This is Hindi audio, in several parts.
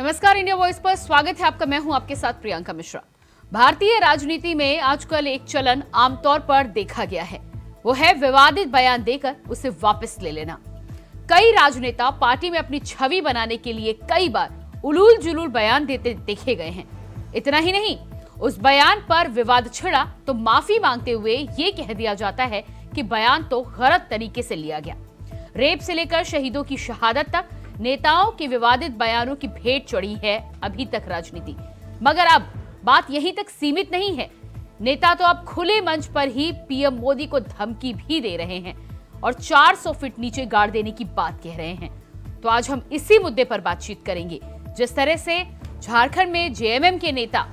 नमस्कार, इंडिया वॉइस पर स्वागत है आपका। मैं हूं आपके साथ प्रियंका मिश्रा। भारतीय राजनीति में आजकल एक चलन आमतौर पर देखा गया है, वो है विवादित बयान देकर उसे वापस ले लेना। कई राजनेता पार्टी में अपनी छवि बनाने के लिए कई बार उलूल जुलूल बयान देते देखे गए हैं। इतना ही नहीं, उस बयान पर विवाद छिड़ा तो माफी मांगते हुए ये कह दिया जाता है कि बयान तो गलत तरीके से लिया गया। रेप से लेकर शहीदों की शहादत तक नेताओं के विवादित बयानों की भेंट चढ़ी है अभी तक राजनीति। मगर अब बात यहीं तक सीमित नहीं है। नेता तो अब खुले मंच पर ही पीएम मोदी को धमकी भी दे रहे हैं और 400 फीट नीचे गाड़ देने की बात कह रहे हैं। तो आज हम इसी मुद्दे पर बातचीत करेंगे। जिस तरह से झारखंड में जेएमएम के नेता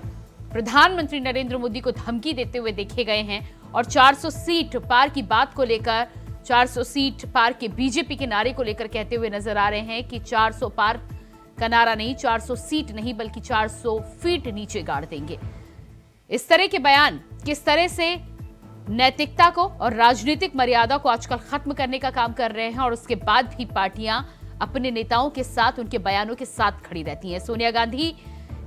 प्रधानमंत्री नरेंद्र मोदी को धमकी देते हुए देखे गए हैं और 400 सीट पार की बात को लेकर, 400 सीट पार के बीजेपी के नारे को लेकर कहते हुए नजर आ रहे हैं कि 400 पार का नारा नहीं, 400 सीट नहीं बल्कि 400 फीट नीचे गाड़ देंगे। इस तरह के बयान किस तरह से नैतिकता को और राजनीतिक मर्यादा को आजकल खत्म करने का काम कर रहे हैं और उसके बाद भी पार्टियां अपने नेताओं के साथ, उनके बयानों के साथ खड़ी रहती हैं। सोनिया गांधी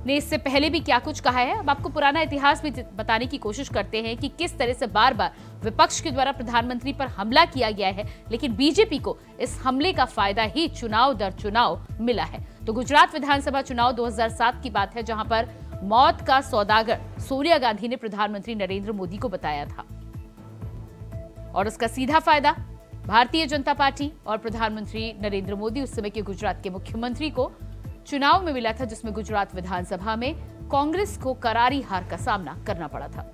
ने इससे पहले भी क्या कुछ कहा है, अब आपको पुराना इतिहास भी बताने की कोशिश करते हैं कि किस तरह से बार बार विपक्ष के द्वारा प्रधानमंत्री पर हमला किया गया है, लेकिन बीजेपी को इस हमले का फायदा ही चुनाव दर चुनाव मिला है। तो गुजरात विधानसभा चुनाव 2007 की बात है, जहां पर मौत का सौदागर सोनिया गांधी ने प्रधानमंत्री नरेंद्र मोदी को बताया था और उसका सीधा फायदा भारतीय जनता पार्टी और प्रधानमंत्री नरेंद्र मोदी, उस समय के गुजरात के मुख्यमंत्री को चुनाव में मिला था, जिसमें गुजरात विधानसभा में कांग्रेस को करारी हार का सामना करना पड़ा था।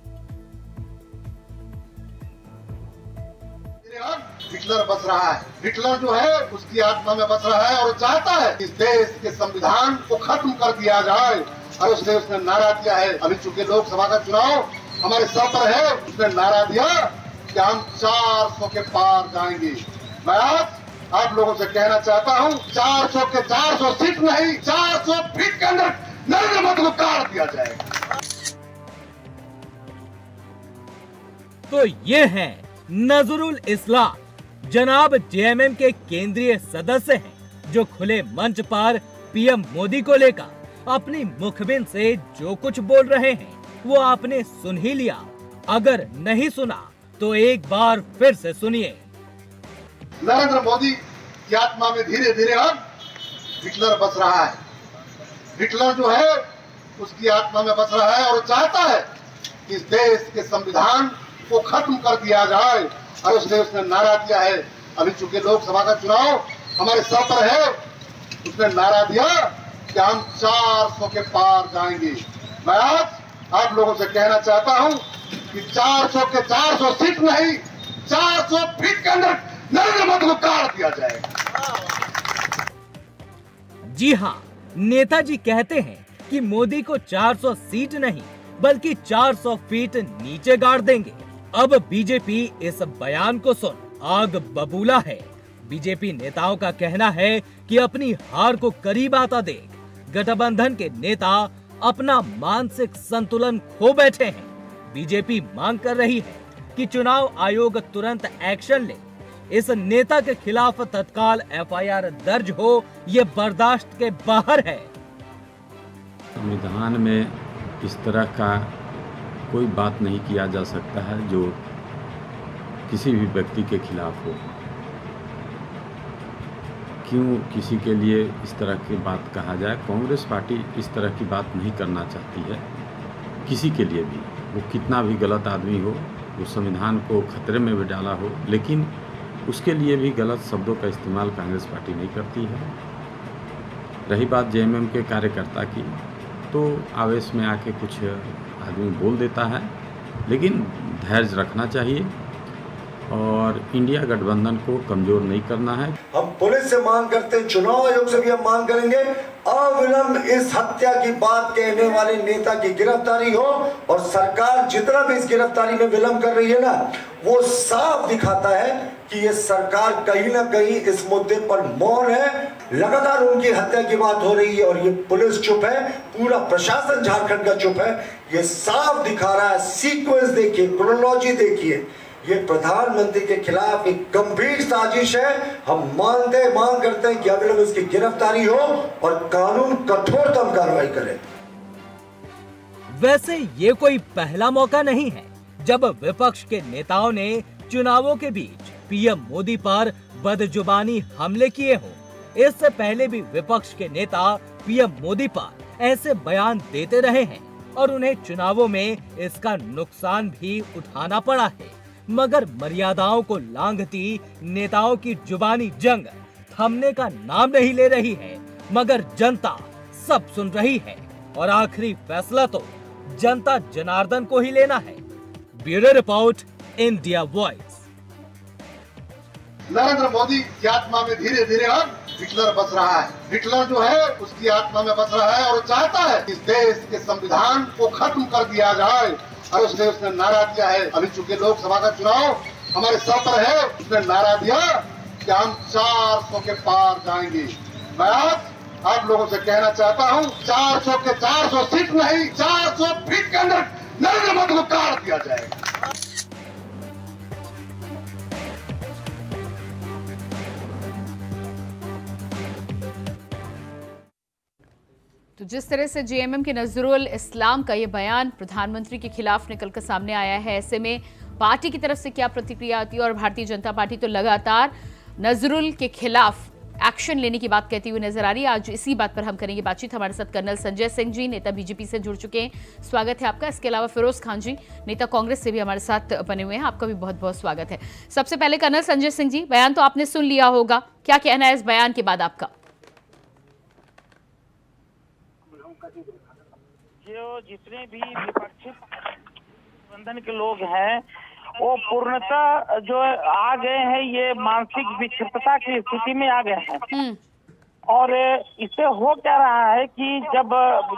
हिटलर बस रहा है, हिटलर जो है उसकी आत्मा में बस रहा है और चाहता है इस देश के संविधान को खत्म कर दिया जाए। और उसने नारा दिया है, अभी चूंकि लोकसभा का चुनाव हमारे सर पर है, उसने नारा दिया कि हम 400 के पार जाएंगे। मैं आज आप लोगों से कहना चाहता हूं, 400 के 400 सीट नहीं, 400 फीट के अंदर नरेंद्र मोदी को गाड़ दिया जाएगा। तो ये है नजरुल इस्लाम, जनाब जेएमएम के केंद्रीय सदस्य हैं, जो खुले मंच पर पीएम मोदी को लेकर अपनी मुखबिन से जो कुछ बोल रहे हैं वो आपने सुन ही लिया। अगर नहीं सुना तो एक बार फिर से सुनिए। नरेंद्र मोदी की आत्मा में धीरे धीरे अब हिटलर बस रहा है, हिटलर जो है उसकी आत्मा में बस रहा है और चाहता है कि इस देश के संविधान को खत्म कर दिया जाए। और उसने नारा दिया है, अभी चूंकि लोकसभा का चुनाव हमारे सर पर है, उसने नारा दिया कि हम 400 के पार जाएंगे। मैं आज आप लोगों से कहना चाहता हूं कि 400 के 400 सीट नहीं, 400 फीट के अंदर नरेंद्र मोदी को गाड़ दिया जाएगा। जी हाँ, नेताजी कहते हैं कि मोदी को 400 सीट नहीं बल्कि 400 फीट नीचे गाड़ देंगे। अब बीजेपी इस बयान को सुन आग बबूला है। बीजेपी नेताओं का कहना है कि अपनी हार को करीब आता देख गठबंधन के नेता अपना मानसिक संतुलन खो बैठे हैं। बीजेपी मांग कर रही है कि चुनाव आयोग तुरंत एक्शन ले, इस नेता के खिलाफ तत्काल एफआईआर दर्ज हो, ये बर्दाश्त के बाहर है। संविधान में इस तरह का कोई बात नहीं किया जा सकता है जो किसी भी व्यक्ति के खिलाफ हो। क्यों किसी के लिए इस तरह की बात कहा जाए? कांग्रेस पार्टी इस तरह की बात नहीं करना चाहती है किसी के लिए भी, वो कितना भी गलत आदमी हो, वो संविधान को खतरे में भी डाला हो, लेकिन उसके लिए भी गलत शब्दों का इस्तेमाल कांग्रेस पार्टी नहीं करती है। रही बात जेएमएम के कार्यकर्ता की, तो आवेश में आके कुछ आदमी बोल देता है, लेकिन धैर्य रखना चाहिए और इंडिया गठबंधन को कमजोर नहीं करना है। हम पुलिस से मांग करते हैं, चुनाव आयोग से भी हम मांग करेंगे, अविलंब इस हत्या की बात कहने वाले नेता की गिरफ्तारी हो। और सरकार जितना भी इस गिरफ्तारी में विलंब कर रही है ना, वो साफ दिखाता है कि ये सरकार कहीं ना कहीं इस मुद्दे पर मौन है। लगातार उनकी हत्या की बात हो रही है और ये पुलिस चुप है, पूरा प्रशासन झारखंड का चुप है। ये साफ दिखा रहा है। सीक्वेंस देखिए, क्रोनोलॉजी देखिए, ये प्रधानमंत्री के खिलाफ एक गंभीर साजिश है। हम मांग करते हैं कि अविलंब इसकी गिरफ्तारी हो और कानून कठोरतम कार्रवाई करे। वैसे ये कोई पहला मौका नहीं है जब विपक्ष के नेताओं ने चुनावों के बीच पीएम मोदी पर बदजुबानी हमले किए हों। इससे पहले भी विपक्ष के नेता पीएम मोदी पर ऐसे बयान देते रहे हैं और उन्हें चुनावों में इसका नुकसान भी उठाना पड़ा है। मगर मर्यादाओं को लांघती नेताओं की जुबानी जंग थमने का नाम नहीं ले रही है। मगर जनता सब सुन रही है और आखिरी फैसला तो जनता जनार्दन को ही लेना है। Bureau report, India voice. Narendra Modi की आत्मा में धीरे धीरे अब हिटलर बस रहा है। हिटलर जो है उसकी आत्मा में बस रहा है और चाहता है इस देश के संविधान को खत्म कर दिया जाए। और उसने नारा दिया है, अभी चूंकि लोकसभा का चुनाव हमारे सर पर है, उसने नारा दिया कि हम 400 के पार जाएंगे। मैं आज आप लोगों से कहना चाहता हूं, 400 के 400 सीट नहीं, 400 फीट के अंदर नरेंद्र मोदी को काट दिया जाएगा। तो जिस तरह से जेएमएम के नजरुल इस्लाम का ये बयान प्रधानमंत्री के खिलाफ निकल कर सामने आया है, ऐसे में पार्टी की तरफ से क्या प्रतिक्रिया आती है? और भारतीय जनता पार्टी तो लगातार नजरुल के खिलाफ एक्शन लेने की बात कहती हुई नजर आ रही है। आज इसी बात पर हम करेंगे बातचीत। हमारे साथ कर्नल संजय सिंह जी, नेता बीजेपी से जुड़ चुके हैं, स्वागत है आपका। इसके अलावा फिरोज खान जी, नेता कांग्रेस से भी हमारे साथ बने हुए हैं, आपका भी बहुत बहुत स्वागत है। सबसे पहले कर्नल संजय सिंह जी, बयान तो आपने सुन लिया होगा, क्या कहना है इस बयान के बाद आपका? जो जितने भी विपक्षी गठबंधन के लोग हैं वो पूर्णतः जो आ गए हैं, ये मानसिक विक्षिप्तता की स्थिति में आ गए हैं। और इससे हो क्या रहा है कि जब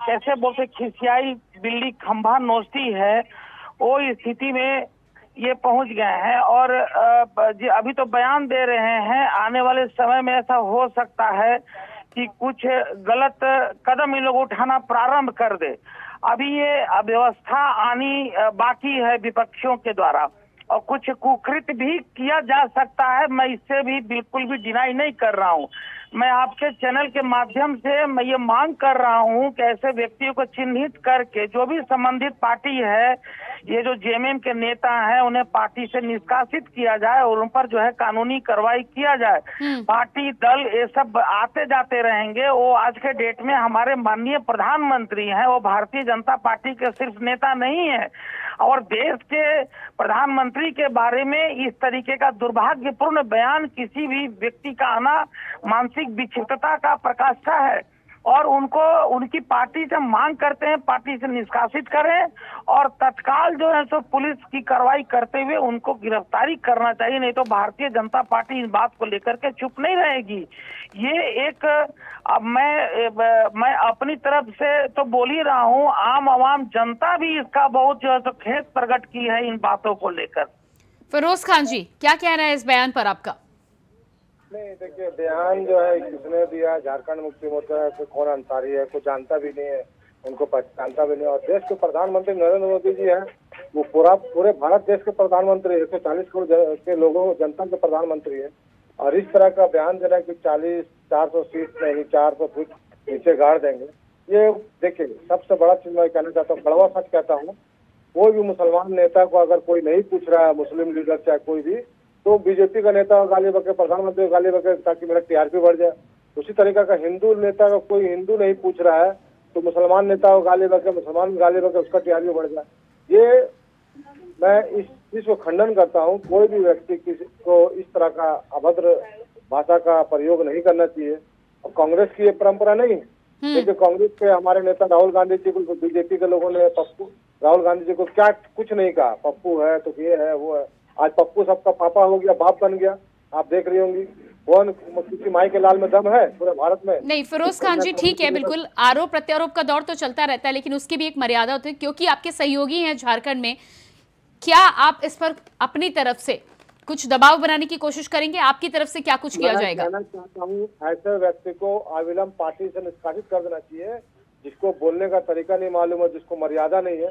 कैसे बोलते खिसियाई बिल्ली खंभा नोचती है, वो स्थिति में ये पहुंच गए हैं। और अभी तो बयान दे रहे हैं, आने वाले समय में ऐसा हो सकता है कि कुछ गलत कदम इन लोग उठाना प्रारंभ कर दे। अभी ये अव्यवस्था आनी बाकी है विपक्षियों के द्वारा, और कुछ कुकृत्य भी किया जा सकता है। मैं इससे भी बिल्कुल भी डिनाई नहीं कर रहा हूँ। मैं आपके चैनल के माध्यम से मैं ये मांग कर रहा हूँ कि ऐसे व्यक्तियों को चिन्हित करके जो भी संबंधित पार्टी है, ये जो जेएमएम के नेता हैं, उन्हें पार्टी से निष्कासित किया जाए और उन पर जो है कानूनी कार्रवाई किया जाए। पार्टी दल ये सब आते जाते रहेंगे। वो आज के डेट में हमारे माननीय प्रधानमंत्री हैं, वो भारतीय जनता पार्टी के सिर्फ नेता नहीं है। और देश के प्रधानमंत्री के बारे में इस तरीके का दुर्भाग्यपूर्ण बयान किसी भी व्यक्ति का आना मानसिक विक्षिप्तता का प्रकाष्ठा है। और उनको उनकी पार्टी से मांग करते हैं, पार्टी से निष्कासित करें और तत्काल जो है सो पुलिस की कार्रवाई करते हुए उनको गिरफ्तारी करना चाहिए। नहीं तो भारतीय जनता पार्टी इस बात को लेकर के चुप नहीं रहेगी। ये एक मैं अपनी तरफ से तो बोल ही रहा हूँ, आम आवाम जनता भी इसका बहुत जो है तो खेद प्रकट की है इन बातों को लेकर। फिरोज खान जी, क्या कहना है इस बयान पर आपका? नहीं, देखिए बयान जो है किसने दिया, झारखंड मुक्ति मोर्चा है, कौन अंसारी है, कोई जानता भी नहीं है, उनको पहचानता भी नहीं। और देश के प्रधानमंत्री नरेंद्र मोदी जी हैं, वो पूरे भारत देश के प्रधानमंत्री 140 करोड़ के लोगों जनता के प्रधानमंत्री है। और इस तरह का बयान दे रहा है कि 400 सीट नहीं 400 फीट नीचे गाड़ देंगे। ये देखिए, सबसे बड़ा चीज मैं कहना चाहता हूँ, कड़वा सच कहता हूँ, कोई भी मुसलमान नेता को अगर कोई नहीं पूछ रहा है, मुस्लिम लीडर चाहे कोई भी, तो बीजेपी का नेता गाली बके, प्रधानमंत्री को गाली बके ताकि मेरा टीआरपी बढ़ जाए। उसी तरीका का हिंदू नेता का कोई हिंदू नहीं पूछ रहा है तो मुसलमान नेता को गाली बके, मुसलमान गाली बके, उसका टीआरपी बढ़ जाए। ये मैं इस चीज को खंडन करता हूँ। कोई भी व्यक्ति किसी को इस तरह का अभद्र भाषा का प्रयोग नहीं करना चाहिए। और कांग्रेस की ये परंपरा नहीं है, क्योंकि कांग्रेस के हमारे नेता राहुल गांधी जी को बीजेपी के लोगों ने राहुल गांधी जी को क्या कुछ नहीं कहा, पप्पू है तो ये है वो है। आज पप्पू सबका पापा हो गया, बाप बन गया। आप देख रही होंगी, कौन किसी माई के लाल में दम है पूरे भारत में? नहीं फिरोज खान जी, ठीक है, बिल्कुल आरोप प्रत्यारोप का दौर तो चलता रहता है, लेकिन उसकी भी एक मर्यादा होती है, क्योंकि आपके सहयोगी हैं झारखंड में। क्या आप इस पर अपनी तरफ से कुछ दबाव बनाने की कोशिश करेंगे? आपकी तरफ से क्या कुछ किया जाएगा? मैं चाहता हूँ ऐसे व्यक्ति को अविलंब पार्टी से निष्कासित कर देना चाहिए, जिसको बोलने का तरीका नहीं मालूम है, जिसको मर्यादा नहीं है।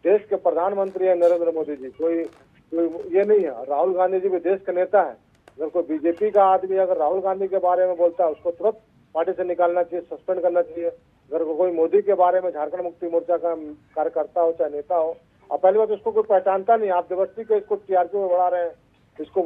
देश के प्रधानमंत्री है नरेंद्र मोदी जी, कोई ये नहीं है। राहुल गांधी जी भी देश के नेता है। अगर कोई बीजेपी का आदमी अगर राहुल गांधी के बारे में बोलता है उसको तुरंत पार्टी से निकालना चाहिए, सस्पेंड करना चाहिए। अगर कोई मोदी के बारे में झारखंड मुक्ति मोर्चा का कार्यकर्ता हो चाहे नेता हो, और पहली बात उसको कोई पहचानता नहीं, आप जबरदस्ती को इसको टीआरपी में बढ़ा रहे हैं, इसको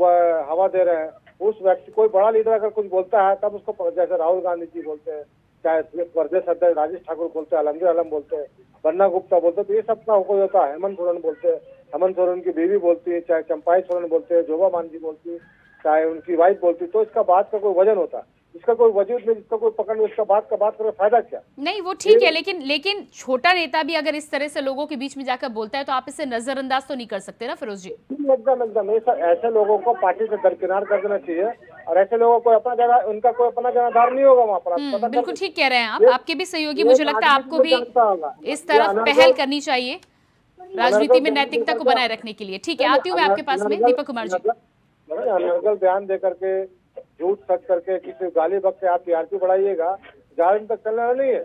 हवा दे रहे हैं। उस व्यक्ति कोई बड़ा लीडर अगर कुछ बोलता है तब उसको, जैसे राहुल गांधी जी बोलते हैं, चाहे प्रदेश अध्यक्ष राजेश ठाकुर बोलते हैं, अलमगीर आलम बोलते हैं, बन्ना गुप्ता बोलते हैं, तो ये सब का कोई होता है। हेमंत सोरेन बोलते हैं, हेमंत सोरेन की बीवी बोलती है, चाहे चंपाई सोरेन बोलते हैं, जोबा मांझी बोलती है, चाहे उनकी वाइफ बोलती, तो इसका बात का कोई वजन होता है। इसका कोई वजूद नहीं, इसका कोई पकड़ नहीं, इसका बात करके फायदा क्या? नहीं वो ठीक है, लेकिन छोटा नेता भी अगर इस तरह से लोगों के बीच में जाकर बोलता है तो आप इसे नजरअंदाज तो नहीं कर सकते ना फिरोज जी। एकदम ऐसे लोगों को पार्टी से दरकिनार कर देना चाहिए, और ऐसे लोगों को अपना जगह, उनका कोई अपना जनाधार नहीं होगा वहाँ पर। बिल्कुल ठीक कह रहे हैं आप, आपके भी सहयोगी, मुझे लगता है आपको भी इस तरफ पहल करनी चाहिए राजनीति में नैतिकता को बनाए रखने के लिए। ठीक है, आती हूँ मैं आपके पास में, दीपक कुमार जी। अनर्गल बयान दे करके, झूठ सच करके, किसी गाली बक के आप टीआरपी बढ़ाइएगा, झारखंड तक चलना नहीं है।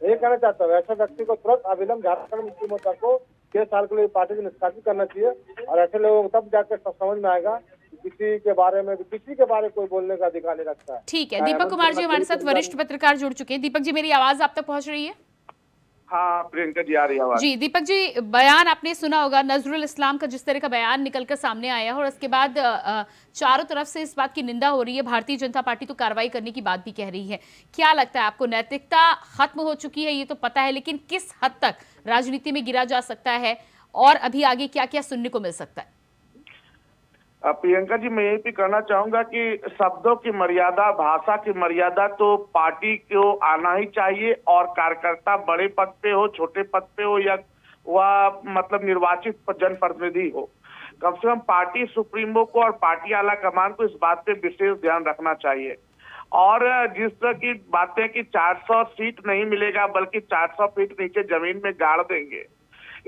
ये कहना चाहता हूँ, ऐसे व्यक्ति को तुरंत अविलंब झारखंड मुक्ति मोर्चा को 6 साल के लिए पार्टी से निष्कासित करना चाहिए, और ऐसे लोगों को तब जाकर समझ में आएगा कि किसी के बारे में कोई बोलने का अधिकार नहीं रखता है। ठीक है, दीपक कुमार जी हमारे साथ वरिष्ठ पत्रकार जुड़ चुके हैं। दीपक जी, मेरी आवाज आप तक पहुंच रही है? हाँ प्रियंका जी, आ रही है आवाज। जी दीपक जी, बयान आपने सुना होगा नजरुल इस्लाम का, जिस तरह का बयान निकलकर सामने आया है, और उसके बाद चारों तरफ से इस बात की निंदा हो रही है। भारतीय जनता पार्टी तो कार्रवाई करने की बात भी कह रही है। क्या लगता है आपको, नैतिकता खत्म हो चुकी है ये तो पता है, लेकिन किस हद तक राजनीति में गिरा जा सकता है, और अभी आगे क्या क्या सुनने को मिल सकता है? प्रियंका जी, मैं यही भी कहना चाहूंगा कि शब्दों की मर्यादा, भाषा की मर्यादा तो पार्टी को आना ही चाहिए, और कार्यकर्ता बड़े पद पे हो, छोटे पद पे हो, या वह मतलब निर्वाचित जनप्रतिनिधि हो, कम से कम पार्टी सुप्रीमो को और पार्टी आला कमान को इस बात पे विशेष ध्यान रखना चाहिए। और जिस तरह की बातें कि 400 सीट नहीं मिलेगा बल्कि 400 फीट नीचे जमीन में गाड़ देंगे,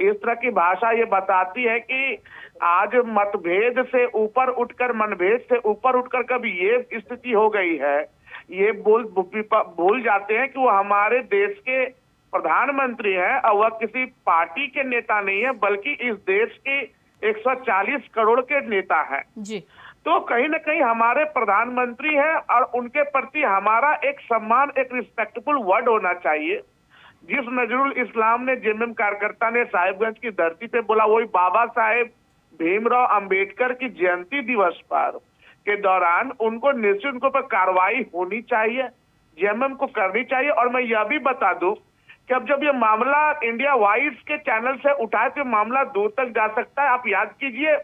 इस तरह की भाषा ये बताती है कि आज मतभेद से ऊपर उठकर, मनभेद से ऊपर उठकर कभी ये स्थिति हो गई है, ये भूल जाते हैं कि वो हमारे देश के प्रधानमंत्री हैं, और वह किसी पार्टी के नेता नहीं है, बल्कि इस देश के 140 करोड़ के नेता हैं जी। तो कहीं ना कहीं हमारे प्रधानमंत्री हैं, और उनके प्रति हमारा एक सम्मान, एक रिस्पेक्टफुल वर्ड होना चाहिए। जिस नजरुल इस्लाम ने, जेएमएम कार्यकर्ता ने साहिबगंज की धरती पे बोला, वही बाबा साहेब भीमराव अंबेडकर की जयंती दिवस पर के दौरान उनको निश्चित उनको पर कार्रवाई होनी चाहिए, जेएमएम को करनी चाहिए। और मैं यह भी बता दूं कि अब जब ये मामला इंडिया वाइज के चैनल से उठाए तो मामला दूर तक जा सकता है। आप याद कीजिए,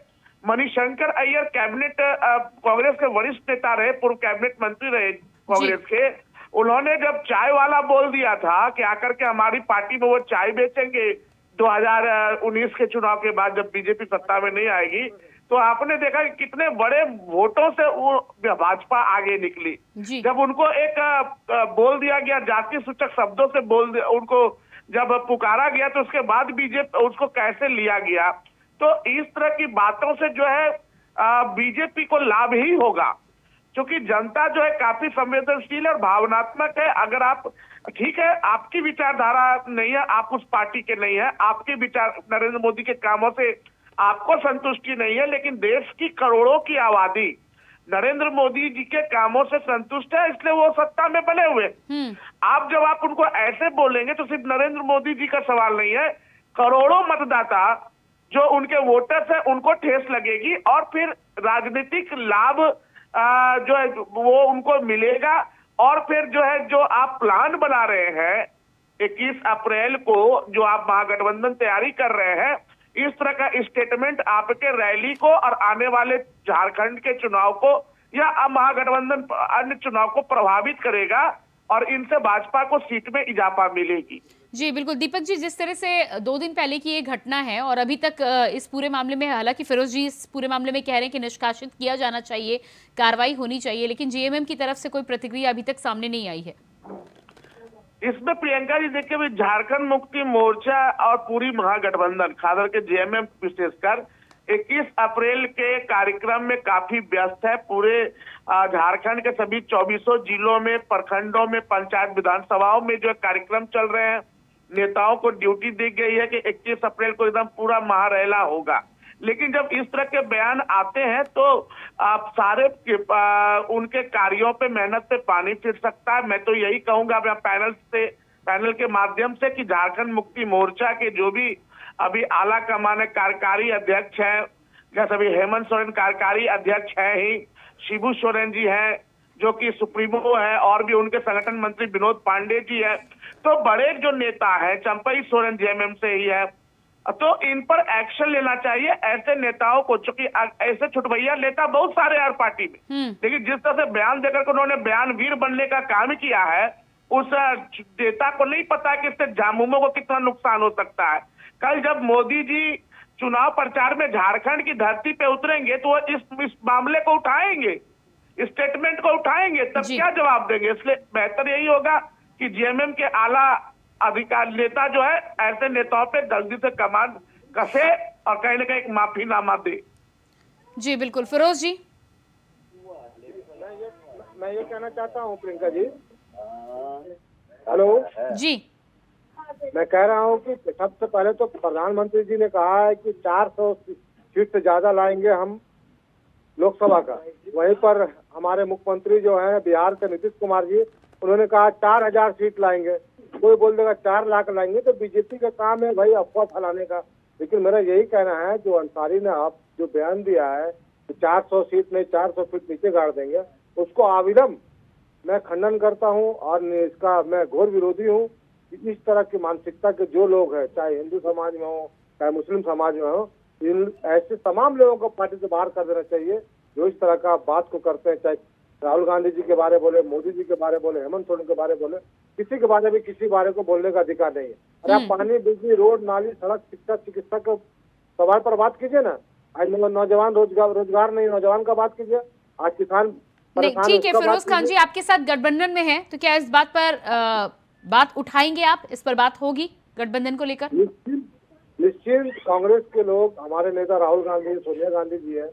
मणिशंकर अय्यर कैबिनेट कांग्रेस के वरिष्ठ नेता रहे, पूर्व कैबिनेट मंत्री रहे कांग्रेस के, उन्होंने जब चाय वाला बोल दिया था कि आकर के हमारी पार्टी में वो चाय बेचेंगे 2019 के चुनाव के बाद, जब बीजेपी सत्ता में नहीं आएगी, तो आपने देखा कि कितने बड़े वोटों से वो भाजपा आगे निकली। जब उनको एक बोल दिया गया, जाति सूचक शब्दों से उनको जब पुकारा गया, तो उसके बाद बीजेपी उसको कैसे लिया गया। तो इस तरह की बातों से जो है बीजेपी को लाभ ही होगा, क्योंकि जनता जो है काफी संवेदनशील और भावनात्मक है। अगर आप, ठीक है, आपकी विचारधारा नहीं है, आप उस पार्टी के नहीं है, आपके विचार नरेंद्र मोदी के कामों से आपको संतुष्टि नहीं है, लेकिन देश की करोड़ों की आबादी नरेंद्र मोदी जी के कामों से संतुष्ट है, इसलिए वो सत्ता में बने हुए। आप जब आप उनको ऐसे बोलेंगे तो सिर्फ नरेंद्र मोदी जी का सवाल नहीं है, करोड़ों मतदाता जो उनके वोटर्स है उनको ठेस लगेगी, और फिर राजनीतिक लाभ जो है वो उनको मिलेगा। और फिर जो है, जो आप प्लान बना रहे हैं 21 अप्रैल को, जो आप महागठबंधन तैयारी कर रहे हैं, इस तरह का स्टेटमेंट आपके रैली को और आने वाले झारखंड के चुनाव को या महागठबंधन अन्य चुनाव को प्रभावित करेगा, और इनसे भाजपा को सीट में इजाफा मिलेगी। जी बिल्कुल दीपक जी, जिस तरह से 2 दिन पहले की ये घटना है, और अभी तक इस पूरे मामले में, हालांकि फिरोज जी इस पूरे मामले में कह रहे हैं कि निष्कासित किया जाना चाहिए, कार्रवाई होनी चाहिए, लेकिन जेएमएम की तरफ से कोई प्रतिक्रिया अभी तक सामने नहीं आई है। इसमें प्रियंका जी देखिए, झारखंड मुक्ति मोर्चा और पूरी महागठबंधन, खासकर के जेएमएम विशेषकर 21 अप्रैल के कार्यक्रम में काफी व्यस्त है। पूरे झारखंड के सभी 24 जिलों में, प्रखंडों में, पंचायत विधानसभाओं में जो कार्यक्रम चल रहे हैं, नेताओं को ड्यूटी दी गई है कि 21 अप्रैल को एकदम पूरा महारैला होगा। लेकिन जब इस तरह के बयान आते हैं तो आप सारे उनके कार्यों पे मेहनत से पानी फिर सकता है। मैं तो यही कहूंगा पैनल के माध्यम से कि झारखंड मुक्ति मोर्चा के जो भी अभी आला कमान कार्यकारी अध्यक्ष हैं, जैसे अभी हेमंत सोरेन कार्यकारी अध्यक्ष है ही, शिबू सोरेन जी हैं जो कि सुप्रीमो है, और भी उनके संगठन मंत्री विनोद पांडे जी है, तो बड़े जो नेता है चंपई सोरेन जेएमएम से ही है, तो इन पर एक्शन लेना चाहिए। ऐसे नेताओं को, चूंकि ऐसे छुटभैया नेता बहुत सारे हर पार्टी में, लेकिन जिस तरह से बयान देकर उन्होंने बयानवीर बनने का काम किया है, उस नेता को नहीं पता कि इससे जामुमों को कितना नुकसान हो सकता है। कल जब मोदी जी चुनाव प्रचार में झारखंड की धरती पे उतरेंगे तो वो इस मामले को उठाएंगे, स्टेटमेंट को उठाएंगे, तब क्या जवाब देंगे। इसलिए बेहतर यही होगा कि जेएमएम के आला अधिकार नेता जो है ऐसे नेताओं पे जल्दी से कमान कसे और कहीं ना कहीं माफीनामा दे। जी बिल्कुल। फिरोज जी, मैं ये कहना चाहता हूँ प्रियंका जी। हेलो जी, मैं कह रहा हूँ कि सबसे पहले तो प्रधानमंत्री जी ने कहा है कि 400 सीट से ज्यादा लाएंगे हम लोकसभा का। वहीं पर हमारे मुख्यमंत्री जो हैं बिहार के नीतीश कुमार जी, उन्होंने कहा 4000 सीट लाएंगे। कोई बोल देगा 4 लाख लाएंगे, तो बीजेपी का काम है भाई अफवाह फैलाने का। लेकिन मेरा यही कहना है, जो अंसारी ने आप जो बयान दिया है कि 400 सीट नहीं 400 फीट नीचे गाड़ देंगे, उसको अविलंब मैं खंडन करता हूँ और इसका मैं घोर विरोधी हूँ। इस तरह की मानसिकता के जो लोग हैं, चाहे हिंदू समाज में हो चाहे मुस्लिम समाज में हो, इन ऐसे तमाम लोगों को पार्टी से बाहर कर देना चाहिए जो इस तरह का बात को करते हैं। चाहे राहुल गांधी जी के बारे बोले, मोदी जी के बारे बोले, हेमंत सोरेन के बारे बोले, किसी के बारे में किसी बारे को बोलने का अधिकार नहीं है। अरे आप पानी, बिजली, रोड, नाली, सड़क, शिक्षा, चिकित्सा के सवाल पर बात कीजिए ना। आज नौजवान रोजगार नहीं, नौजवान का बात कीजिए। आज किसान ठीक है। फिरोज खान जी आपके साथ गठबंधन में है, तो क्या इस बात पर बात उठाएंगे आप? इस पर बात होगी गठबंधन को लेकर? निश्चित कांग्रेस के लोग, हमारे नेता राहुल गांधी, सोनिया गांधी जी है,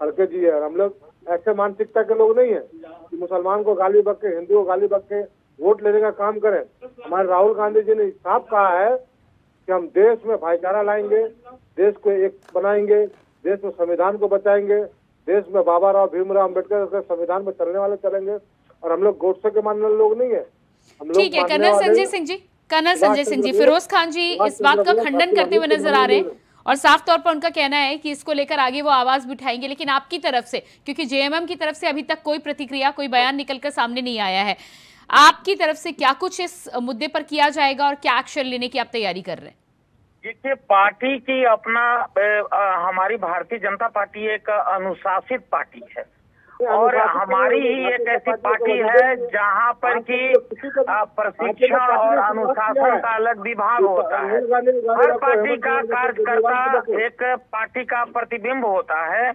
खड़गे जी है, और हम लोग ऐसे मानसिकता के लोग नहीं है कि मुसलमान को गाली बक के, हिंदू को गाली बक के वोट लेने का काम करें। हमारे राहुल गांधी जी ने साफ कहा है कि हम देश में भाईचारा लाएंगे, देश को एक बनाएंगे, देश में संविधान को बचाएंगे, देश में बाबा राव भीमराव अम्बेडकर के संविधान में चलने वाले चलेंगे। और हम लोग गोडसे के मानने वाले लोग नहीं है। ठीक है। कर्नल संजय सिंह जी, फिरोज खान जी इस बात का खंडन करते हुए नजर आ रहे हैं और साफ तौर पर उनका कहना है कि इसको लेकर आगे वो आवाज भी उठाएंगे। लेकिन आपकी तरफ से, क्योंकि जेएमएम की तरफ से अभी तक कोई प्रतिक्रिया, कोई बयान निकलकर सामने नहीं आया है, आपकी तरफ से क्या कुछ इस मुद्दे पर किया जाएगा और क्या एक्शन लेने की आप तैयारी कर रहे हैं? देखिए, पार्टी की अपना हमारी भारतीय जनता पार्टी एक अनुशासित पार्टी है और हमारी ही एक ऐसी पार्टी है जहां पर कि प्रशिक्षण और अनुशासन का अलग विभाग होता है। हर पार्टी का कार्यकर्ता एक पार्टी का प्रतिबिंब होता है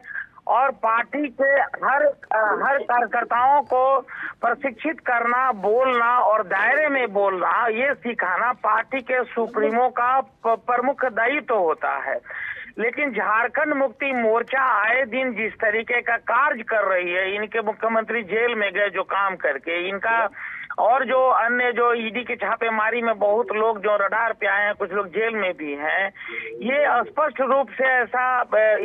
और पार्टी के हर कार्यकर्ताओं को प्रशिक्षित करना, बोलना और दायरे में बोलना, ये सिखाना पार्टी के सुप्रीमो का प्रमुख दायित्व होता है। लेकिन झारखंड मुक्ति मोर्चा आए दिन जिस तरीके का कार्य कर रही है, इनके मुख्यमंत्री जेल में गए जो काम करके, इनका और जो अन्य जो ईडी की छापेमारी में बहुत लोग जो रडार पे आए हैं, कुछ लोग जेल में भी हैं, ये स्पष्ट रूप से ऐसा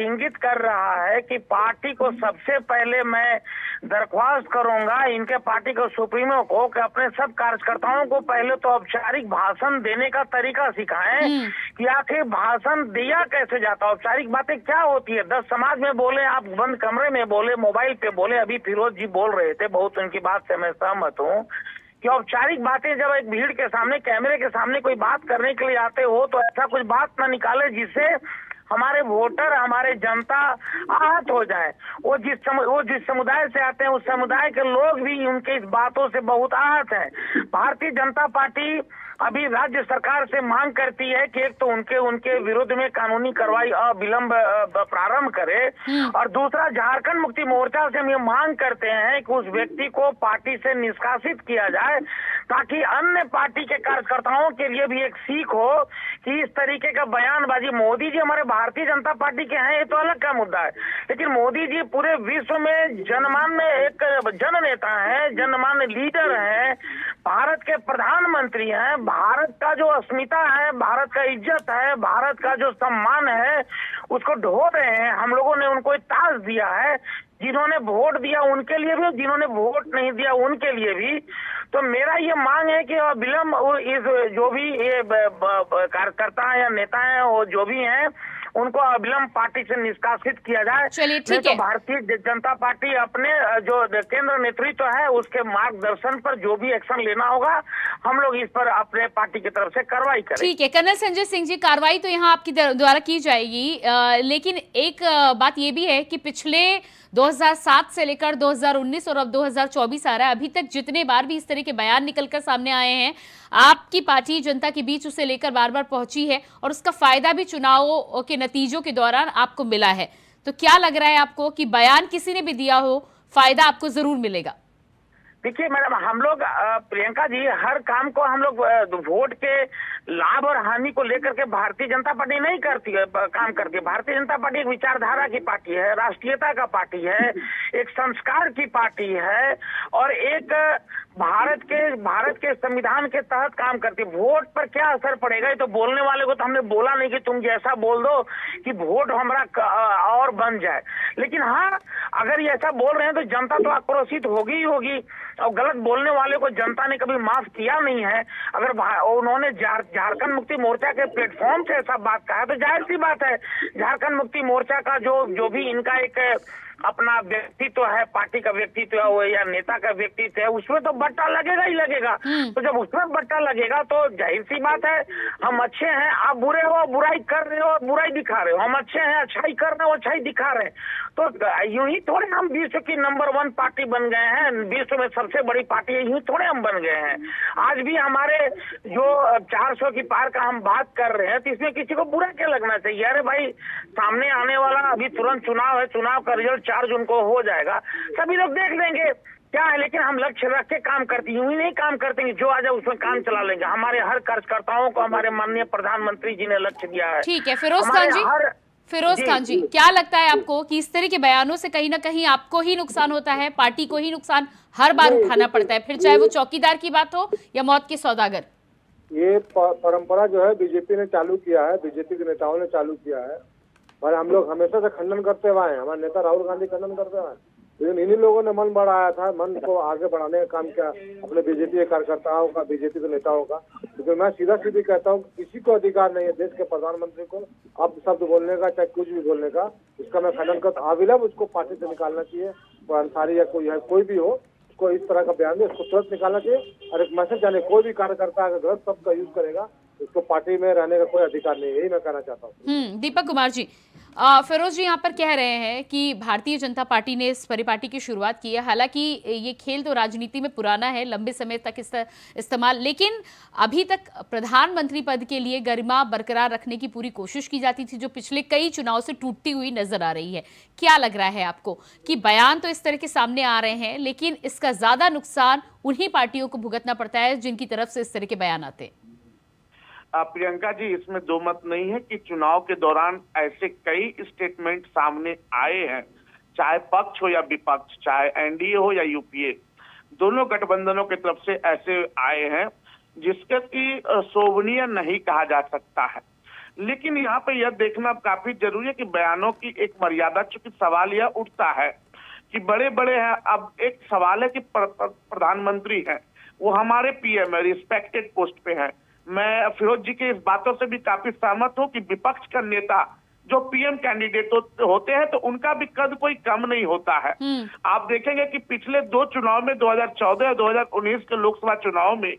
इंगित कर रहा है कि पार्टी को सबसे पहले मैं दरख्वास्त करूंगा इनके पार्टी के सुप्रीमो को कि अपने सब कार्यकर्ताओं को पहले तो औपचारिक भाषण देने का तरीका सिखाएं कि आखिर भाषण दिया कैसे जाता, औपचारिक बातें क्या होती है। 10 समाज में बोले, आप बंद कमरे में बोले, मोबाइल पे बोले, अभी फिरोज जी बोल रहे थे, बहुत उनकी बात से मैं सहमत हूँ कि औपचारिक बातें जब एक भीड़ के सामने, कैमरे के सामने कोई बात करने के लिए आते हो तो ऐसा कुछ बात ना निकाले जिससे हमारे वोटर, हमारे जनता आहत हो जाए। वो जिस समुदाय से आते हैं उस समुदाय के लोग भी उनके इस बातों से बहुत आहत हैं। भारतीय जनता पार्टी अभी राज्य सरकार से मांग करती है कि एक तो उनके विरुद्ध में कानूनी कार्रवाई अविलंब प्रारंभ करे और दूसरा झारखंड मुक्ति मोर्चा से हम ये मांग करते हैं कि उस व्यक्ति को पार्टी से निष्कासित किया जाए ताकि अन्य पार्टी के कार्यकर्ताओं के लिए भी एक सीख हो कि इस तरीके का बयानबाजी, मोदी जी हमारे भारतीय जनता पार्टी के हैं, ये तो अलग का मुद्दा है, लेकिन मोदी जी पूरे विश्व में जनमान्य एक जन नेता है, जनमान्य लीडर है, भारत के प्रधानमंत्री हैं, भारत का जो अस्मिता है, भारत का इज्जत है, भारत का जो सम्मान है, उसको ढो रहे हैं। हम लोगों ने उनको ताज दिया है, जिन्होंने वोट दिया उनके लिए भी, जिन्होंने वोट नहीं दिया उनके लिए भी। तो मेरा ये मांग है कि अविलंब इस जो भी ये कार्यकर्ता है या नेता है, वो जो भी हैं, उनको अविलंब पार्टी से निष्कासित किया जाए। चलिए ठीक है। भारतीय जनता पार्टी अपने जो केंद्र नेतृत्व है उसके मार्गदर्शन पर जो भी एक्शन लेना होगा, हम लोग इस पर अपने पार्टी की तरफ से कार्रवाई करें। ठीक है कर्नल संजय सिंह जी, कार्रवाई तो यहाँ आपकी द्वारा की जाएगी, लेकिन एक बात ये भी है कि पिछले 2007 से लेकर 2019 और अब 2024 आ रहा है, अभी तक जितने बार भी इस तरह के बयान निकलकर सामने आए हैं, आपकी पार्टी जनता के बीच उसे लेकर बार बार पहुंची है और उसका फायदा भी चुनाव के नतीजों के दौरान आपको मिला है। तो क्या लग रहा है आपको कि बयान किसी ने भी दिया हो, फायदा आपको जरूर मिलेगा? देखिए मैडम, हम लोग प्रियंका जी, हर काम को हम लोग वोट के लाभ और हानि को लेकर के भारतीय जनता पार्टी नहीं करती है, काम करती है। भारतीय जनता पार्टी एक विचारधारा की पार्टी है, राष्ट्रीयता का पार्टी है, एक संस्कार की पार्टी है और एक भारत के संविधान के तहत काम करती है। वोट पर क्या असर पड़ेगा, ये तो बोलने वाले को तो हमने बोला नहीं कि तुम जैसा बोल दो कि वोट हमारा और बन जाए, लेकिन हाँ, अगर ये ऐसा बोल रहे हैं तो जनता तो आक्रोशित होगी ही होगी, और गलत बोलने वाले को जनता ने कभी माफ किया नहीं है। अगर उन्होंने झारखंड मुक्ति मोर्चा के प्लेटफॉर्म से ऐसा बात कहा तो जाहिर सी बात है, झारखंड मुक्ति मोर्चा का जो भी इनका एक अपना व्यक्तित्व है, पार्टी का व्यक्तित्व हो या नेता का व्यक्तित्व है, उसमें तो बट्टा लगेगा ही लगेगा। तो जब उसमें बट्टा लगेगा तो जाहिर सी बात है, हम अच्छे हैं, आप बुरे हो, बुराई कर रहे हो, बुराई दिखा रहे हो, हम अच्छे हैं, अच्छाई कर रहे हो, अच्छाई दिखा रहे हैं। तो यूं ही थोड़े हम विश्व की नंबर 1 पार्टी बन गए हैं, विश्व में सबसे बड़ी पार्टी है, यूं थोड़े हम बन गए हैं। आज भी हमारे जो 400 की पार का हम बात कर रहे हैं, तो इसमें किसी को बुरा क्या लगना चाहिए? अरे भाई, सामने आने वाला अभी तुरंत चुनाव है, चुनाव का रिजल्ट 4 जून को हो जाएगा, सभी लोग देख लेंगे क्या है, लेकिन हम लक्ष्य रख के काम करते, यूं ही नहीं काम करते कि जो आ जाए उसमें काम चला लेंगे। हमारे हर कार्यकर्ताओं को हमारे माननीय प्रधानमंत्री जी ने लक्ष्य दिया है। ठीक है फिरोज खान जी, क्या लगता है आपको कि इस तरह के बयानों से कहीं ना कहीं आपको ही नुकसान होता है, पार्टी को ही नुकसान हर बार उठाना पड़ता है, फिर चाहे वो चौकीदार की बात हो या मौत के सौदागर? ये परंपरा जो है बीजेपी ने चालू किया है, बीजेपी के नेताओं ने चालू किया है, और हम लोग हमेशा से खंडन करते हुए आए हैं। हमारे नेता राहुल गांधी खंडन करते हुए, लेकिन इन्हीं लोगों ने मन बढ़ाया था, मन को आगे बढ़ाने का काम किया अपने बीजेपी के कार्यकर्ताओं का, बीजेपी के नेताओं का। क्योंकि मैं सीधा सीधी कहता हूँ, किसी को अधिकार नहीं है देश के प्रधानमंत्री को अब शब्द बोलने का, चाहे कुछ भी बोलने का। इसका मैं खंडन करता हूँ, अविलंब उसको पार्टी से निकालना चाहिए। कोई अंसारी या कोई भी हो, उसको इस तरह का बयान दे, उसको तुरंत निकालना चाहिए। और एक मैसेज जाने, कोई भी कार्यकर्ता अगर गलत शब्द का यूज करेगा, उसको पार्टी में रहने का कोई अधिकार नहीं है, यही मैं कहना चाहता हूँ। दीपक कुमार जी, फिरोज जी यहाँ पर कह रहे हैं कि भारतीय जनता पार्टी ने इस परिपाटी की शुरुआत की है, हालांकि ये खेल तो राजनीति में पुराना है, लंबे समय तक इस्तेमाल, लेकिन अभी तक प्रधानमंत्री पद के लिए गरिमा बरकरार रखने की पूरी कोशिश की जाती थी, जो पिछले कई चुनाव से टूटती हुई नजर आ रही है। क्या लग रहा है आपको कि बयान तो इस तरह के सामने आ रहे हैं, लेकिन इसका ज्यादा नुकसान उन्हीं पार्टियों को भुगतना पड़ता है जिनकी तरफ से इस तरह के बयान आते हैं? प्रियंका जी, इसमें दो मत नहीं है कि चुनाव के दौरान ऐसे कई स्टेटमेंट सामने आए हैं, चाहे पक्ष हो या विपक्ष, चाहे एनडीए हो या यूपीए, दोनों गठबंधनों की तरफ से ऐसे आए हैं जिसके की शोभनीय नहीं कहा जा सकता है। लेकिन यहाँ पे यह देखना काफी जरूरी है कि बयानों की एक मर्यादा, चूंकि सवाल यह उठता है कि बड़े बड़े हैं। अब एक सवाल है कि प्रधानमंत्री हैं, वो हमारे पीएम है, रिस्पेक्टेड पोस्ट पे है। मैं फिरोज जी के इस बातों से भी काफी सहमत हूं कि विपक्ष का नेता जो पीएम कैंडिडेट होते हैं तो उनका भी कद कोई कम नहीं होता है। आप देखेंगे कि पिछले 2 चुनाव में, 2014 और 2019 के लोकसभा चुनाव में,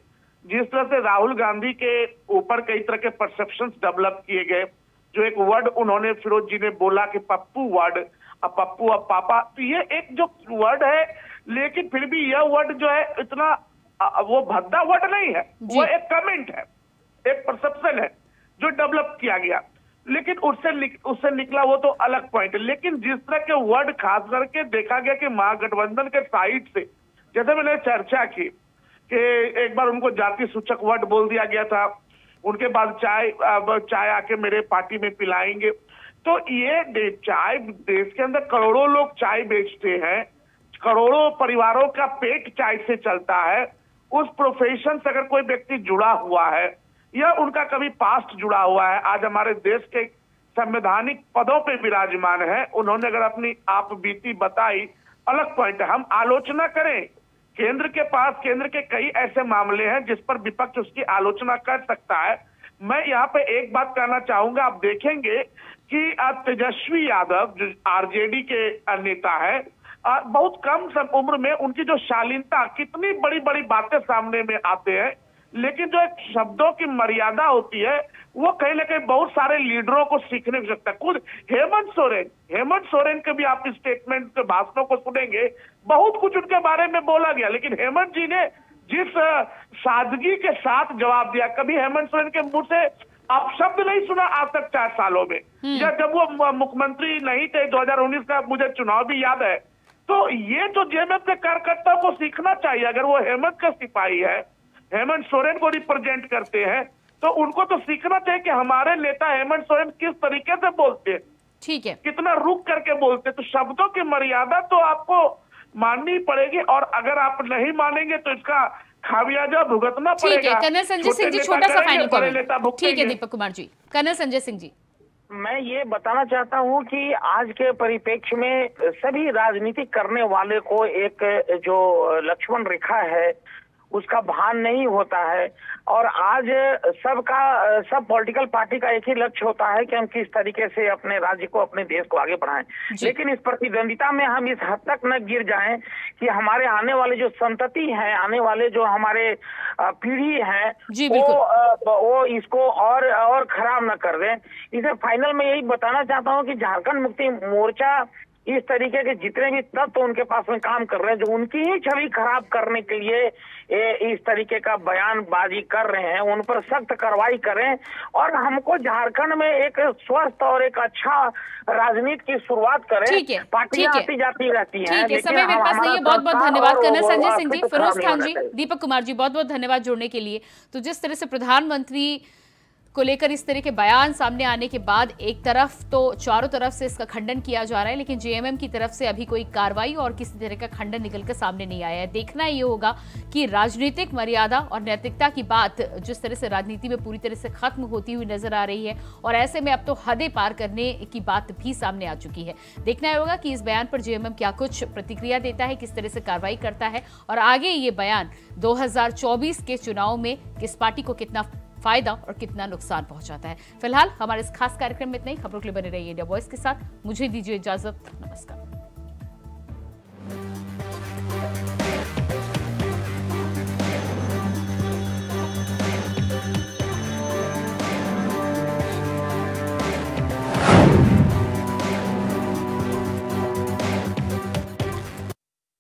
जिस तरह से राहुल गांधी के ऊपर कई तरह के परसेप्शंस डेवलप किए गए, जो एक वर्ड उन्होंने, फिरोज जी ने बोला कि पप्पू वर्ड, अब पप्पू अब पापा, तो ये एक जो वर्ड है, लेकिन फिर भी यह वर्ड जो है इतना वो भद्दा वर्ड नहीं है, वो एक कमेंट है, एक परसेप्शन है जो डेवलप किया गया, लेकिन उससे निकला वो तो अलग पॉइंट है। लेकिन जिस तरह के वर्ड खास करके देखा गया कि महागठबंधन के साइड से, जैसे मैंने चर्चा की कि एक बार उनको जाति सूचक वर्ड बोल दिया गया था, उनके बाद चाय आके मेरे पार्टी में पिलाएंगे। तो ये चाय, देश के अंदर करोड़ों लोग चाय बेचते हैं, करोड़ों परिवारों का पेट चाय से चलता है। उस प्रोफेशन से अगर कोई व्यक्ति जुड़ा हुआ है या उनका कभी पास्ट जुड़ा हुआ है, आज हमारे देश के संवैधानिक पदों पे विराजमान है, उन्होंने अगर अपनी आप बीती बताई, अलग पॉइंट है। हम आलोचना करें, केंद्र के कई ऐसे मामले हैं जिस पर विपक्ष उसकी आलोचना कर सकता है। मैं यहाँ पे एक बात कहना चाहूंगा, आप देखेंगे कि तेजस्वी यादव जो आरजेडी के नेता है, बहुत कम उम्र में उनकी जो शालीनता, कितनी बड़ी बड़ी बातें सामने में आते हैं, लेकिन जो एक शब्दों की मर्यादा होती है वो कहीं ना कहीं बहुत सारे लीडरों को सीखने को सकता है। खुद हेमंत सोरेन के भी आप स्टेटमेंट के भाषणों को सुनेंगे, बहुत कुछ उनके बारे में बोला गया, लेकिन हेमंत जी ने जिस सादगी के साथ जवाब दिया, कभी हेमंत सोरेन के मुंह से आप शब्द नहीं सुना आज तक 4 सालों में। जब वो मुख्यमंत्री नहीं थे, 2019 का मुझे चुनाव भी याद है। तो ये जो जेएमएम के कार्यकर्ताओं को सीखना चाहिए, अगर वो हेमंत का सिपाही है, हेमंत सोरेन को रिप्रेजेंट करते हैं, तो उनको तो सीखना चाहिए कि हमारे नेता हेमंत सोरेन किस तरीके से बोलते हैं, ठीक है, कितना रुक करके बोलते हैं। तो शब्दों की मर्यादा तो आपको माननी पड़ेगी, और अगर आप नहीं मानेंगे तो इसका खामियाजा भुगतना पड़ेगा। ठीक है, कर्नल संजय सिंह जी, छोटा सा फाइनल कमेंट। ठीक है दीपक कुमार जी। कर्नल संजय सिंह जी, मैं ये बताना चाहता हूँ कि आज के परिप्रेक्ष्य में सभी राजनीति करने वाले को एक जो लक्ष्मण रेखा है उसका भान नहीं होता है, और आज सब पॉलिटिकल पार्टी का एक ही लक्ष्य होता है कि हम किस तरीके से अपने राज्य को, अपने देश को आगे बढ़ाएं। लेकिन इस प्रतिद्वंदिता में हम इस हद तक न गिर जाएं कि हमारे आने वाले जो संतति है, आने वाले जो हमारे पीढ़ी है, वो इसको और खराब न कर दें। इसे फाइनल में यही बताना चाहता हूँ कि झारखंड मुक्ति मोर्चा इस तरीके के जितने भी तत्व उनके पास में काम कर रहे हैं, जो उनकी ही छवि खराब करने के लिए इस तरीके का बयानबाजी कर रहे हैं, उन पर सख्त कार्रवाई करें, और हमको झारखंड में एक स्वस्थ और एक अच्छा राजनीति की शुरुआत करें। पार्टियां आती जाती रहती हैं, लेकिन समय मेरे पास नहीं है। बहुत बहुत धन्यवाद कर्नल संजय सिंह जी, फिरोज खान जी, दीपक कुमार जी, बहुत बहुत धन्यवाद जुड़ने के लिए। तो जिस तरह से प्रधानमंत्री को लेकर इस तरह के बयान सामने आने के बाद एक तरफ तो चारों तरफ से इसका खंडन किया जा रहा है, लेकिन जेएमएम की तरफ से अभी कोई कार्रवाई और किसी तरह का खंडन निकलकर सामने नहीं आया है। देखना ये होगा कि राजनीतिक मर्यादा और नैतिकता की बात जिस तरह से राजनीति में पूरी तरह से खत्म होती हुई नजर आ रही है, और ऐसे में अब तो हदें पार करने की बात भी सामने आ चुकी है। देखना होगा कि इस बयान पर जेएमएम क्या कुछ प्रतिक्रिया देता है, किस तरह से कार्रवाई करता है, और आगे ये बयान 2024 के चुनाव में किस पार्टी को कितना फायदा और कितना नुकसान पहुंचाता है। फिलहाल हमारे इस खास कार्यक्रम में इतना ही। खबरों के लिए बने रहिए इंडिया वॉइस के साथ। मुझे दीजिए इजाजत, नमस्कार।